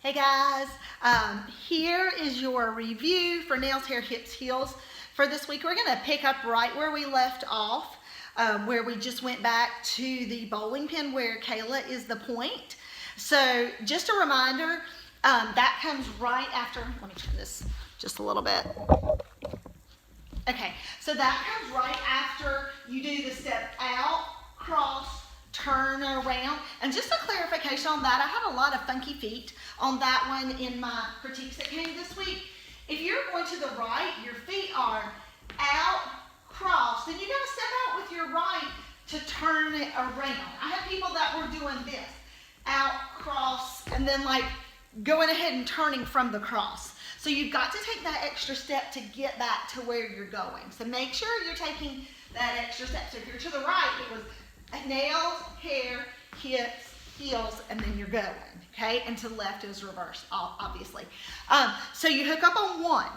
Hey guys, here is your review for nails, hair, hips, heels. For this week, we're going to pick up right where we left off, where we just went back to the bowling pin where Kayla is the point. So just a reminder, that comes right after, let me turn this just a little bit. Okay, so that comes right after you do the step out, cross, turn around. And just a clarification on that, I had a lot of funky feet on that one in my critiques that came this week. If you're going to the right, your feet are out, cross, then you gotta step out with your right to turn it around. I had people that were doing this, out, cross, and then like going ahead and turning from the cross. So you've got to take that extra step to get back to where you're going. So make sure you're taking that extra step. So if you're to the right, it was nails, hair, hips, heels, and then you're going, okay? And to the left is reverse, obviously. So you hook up on one.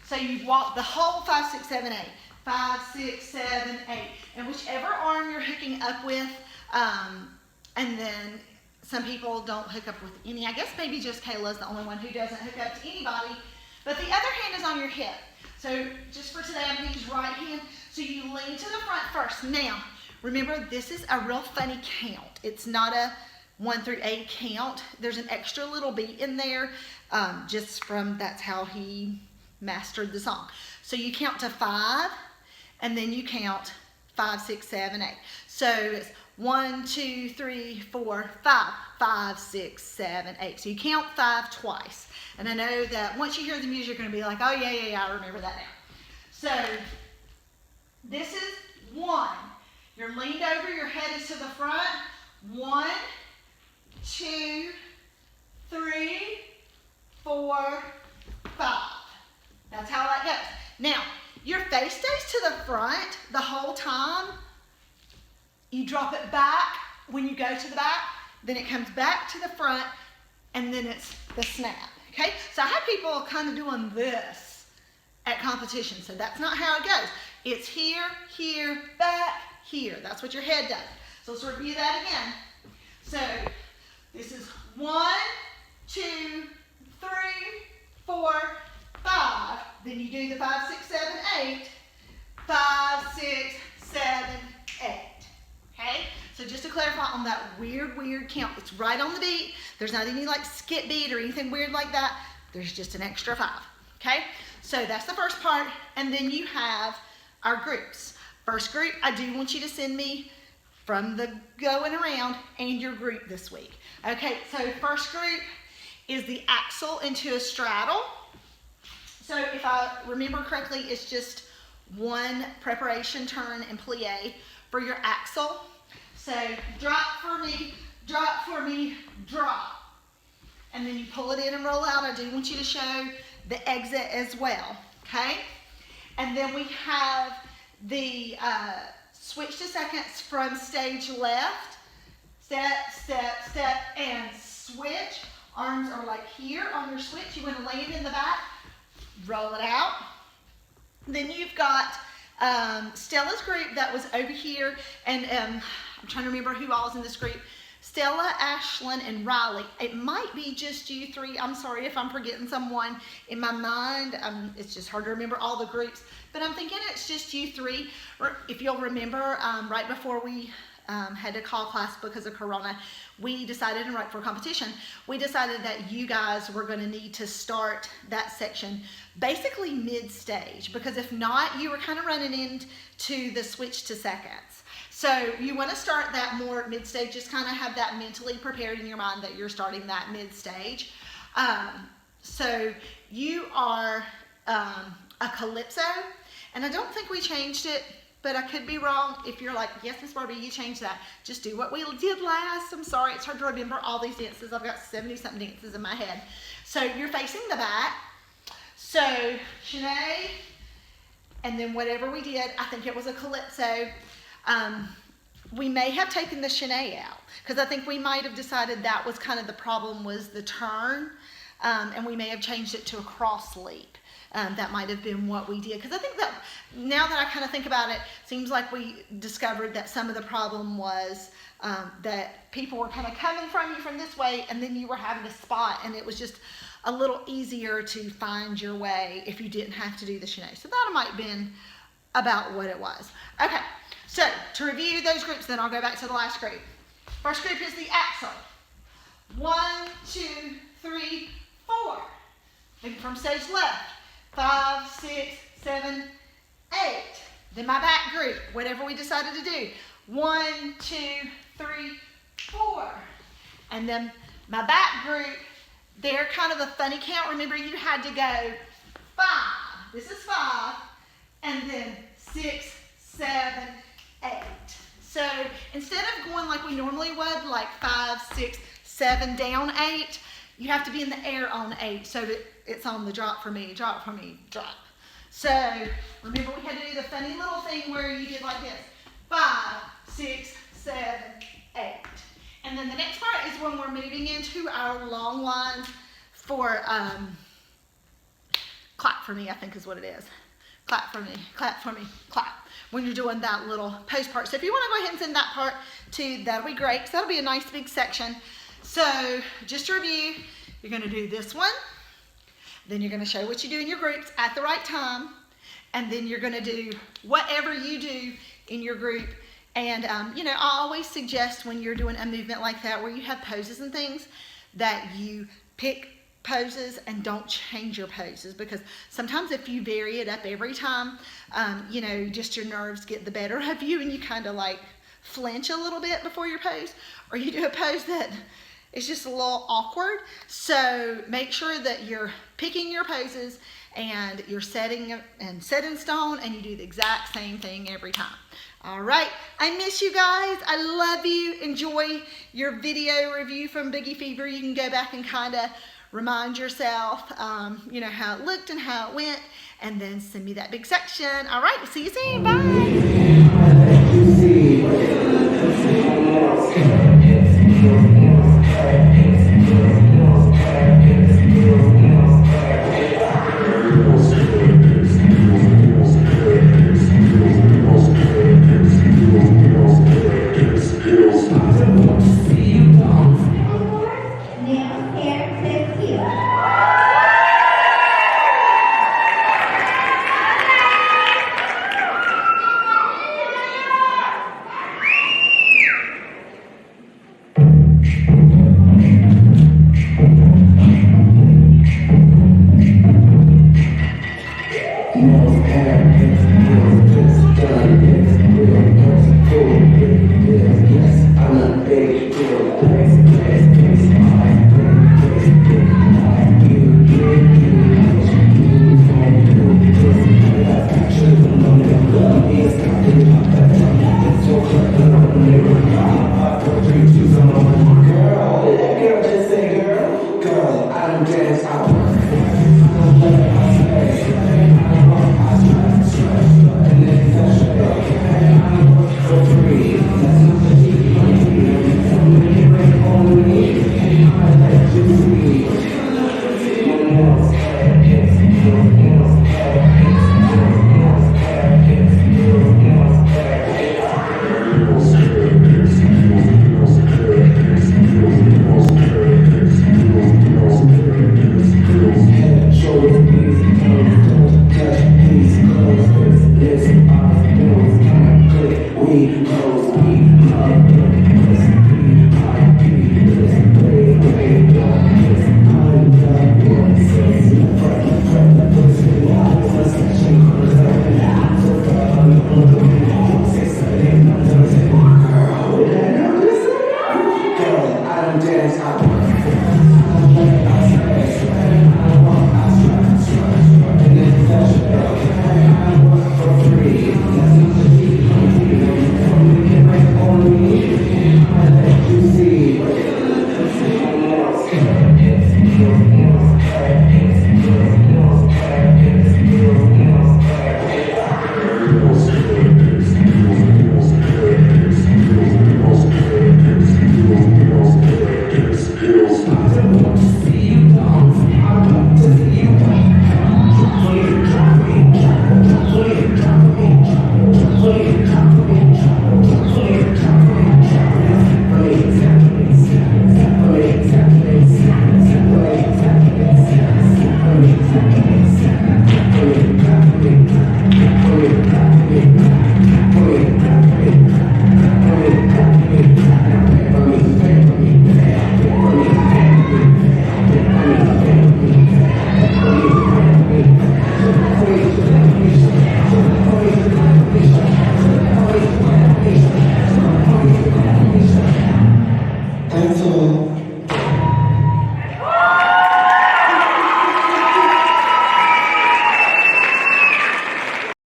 So you walk the whole 5, 6, 7, 8. 5, 6, 7, 8. And whichever arm you're hooking up with, and then some people don't hook up with any. I guess maybe just Kayla's the only one who doesn't hook up to anybody. But the other hand is on your hip. So just for today, I'm going to use right hand. So you lean to the front first. Now, remember, this is a real funny count. It's not a 1 through 8 count. There's an extra little beat in there, just from, that's how he mastered the song. So you count to 5, and then you count 5, 6, 7, 8. So it's 1, 2, 3, 4, 5, 5, 6, 7, 8. So you count 5 twice. And I know that once you hear the music, you're going to be like, oh yeah, I remember that now. So this is 1. You're leaned over, your head is to the front. 1, 2, 3, 4, 5. That's how that goes. Now, your face stays to the front the whole time. You drop it back when you go to the back, then it comes back to the front, and then it's the snap, okay? So I had people kind of doing this at competition, so that's not how it goes. It's here, here, back, here. That's what your head does. So let's review that again. So this is 1, 2, 3, 4, 5. Then you do the 5, 6, 7, 8. 5, 6, 7, 8. Okay? So just to clarify on that weird count, it's right on the beat. There's not any like skip beat or anything weird like that. There's just an extra 5. Okay? So that's the first part. And then you have our groups. First group, I do want you to send me from the going around and your group this week. Okay, so first group is the axle into a straddle. So if I remember correctly, it's just one preparation, turn, and plie for your axle. So drop for me, drop. And then you pull it in and roll out. I do want you to show the exit as well, okay? And then we have the switch to seconds from stage left. Step, and switch. Arms are like here on your switch. You want to land in the back, roll it out. Then you've got Stella's group that was over here, and I'm trying to remember who all is in this group. Stella, Ashlyn, and Riley. It might be just you three. I'm sorry if I'm forgetting someone. In my mind, it's just hard to remember all the groups, but I'm thinking it's just you three. If you'll remember, right before we had to call class because of Corona, we decided, and right for competition, we decided that you guys were going to need to start that section basically mid-stage, because if not, you were kind of running into the switch to seconds. So you want to start that more mid-stage, just kind of have that mentally prepared in your mind that you're starting that mid-stage. So you are a calypso, and I don't think we changed it, but I could be wrong. If you're like, yes, Miss Barbie, you changed that, just do what we did last. I'm sorry, it's hard to remember all these dances. I've got 70-something dances in my head. So you're facing the back. So Shanae, and then whatever we did, I think it was a calypso. We may have taken the Shanae out, because I think we might have decided that was kind of the problem, was the turn. and we may have changed it to a cross leap. That might have been what we did, because I think that now that I kind of think about it, seems like we discovered that some of the problem was that people were kind of coming from you from this way, and then you were having a spot, and it was just a little easier to find your way if you didn't have to do the chaîné. So that might have been about what it was. Okay, so to review those groups, then I'll go back to the last group. First group is the axle. 1, 2, 3, 4. Looking from stage left. 5, 6, 7, 8. Then my back group, whatever we decided to do. 1, 2, 3, 4. And then my back group, they're kind of a funny count. Remember, you had to go 5. This is 5. And then 6, 7, 8. So instead of going like we normally would, like 5, 6, 7, down 8, you have to be in the air on 8 so that it's on the drop for me, drop for me, drop. So remember, we had to do the funny little thing where you did like this. 5, 6, 7, 8. And then the next part is when we're moving into our long lines for clap for me, I think is what it is. Clap for me, clap for me, clap. When you're doing that little post part. So if you want to go ahead and send that part too, that'll be great, because that'll be a nice big section. So just to review, you're going to do this one. Then you're going to show what you do in your groups at the right time. And then you're going to do whatever you do in your group. And, you know, I always suggest when you're doing a movement like that where you have poses and things, that you pick poses and don't change your poses, because sometimes if you vary it up every time, you know, just your nerves get the better of you and you kind of like flinch a little bit before your pose, or you do a pose that is just a little awkward. So make sure that you're picking your poses and you're setting and set in stone, and you do the exact same thing every time. All right, I miss you guys. I love you. Enjoy your video review from Boogie Fever. You can go back and kind of remind yourself, you know, how it looked and how it went, and then send me that big section. All right, we'll see you soon. Bye.